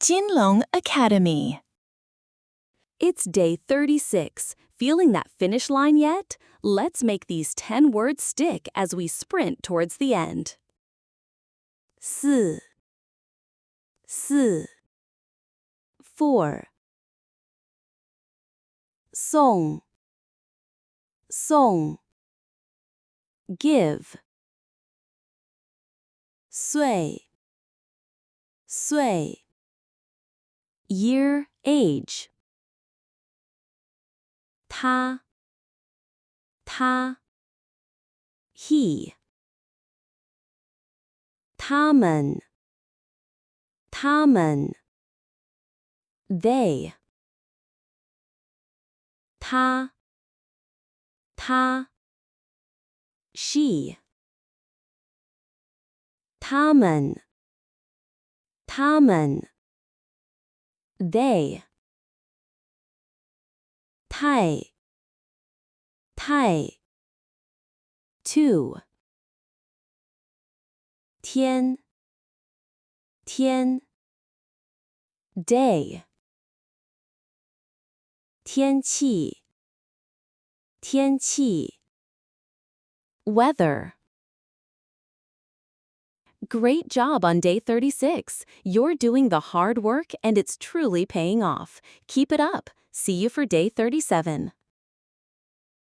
Jinlong Academy. It's day 36. Feeling that finish line yet? Let's make these 10 words stick as we sprint towards the end. 4 sòng give 岁 year age 他 he 他们 they 她 she 他们 they 太 two 天 day 天气 weather. Great job on day 36. You're doing the hard work and it's truly paying off. Keep it up. See you for day 37.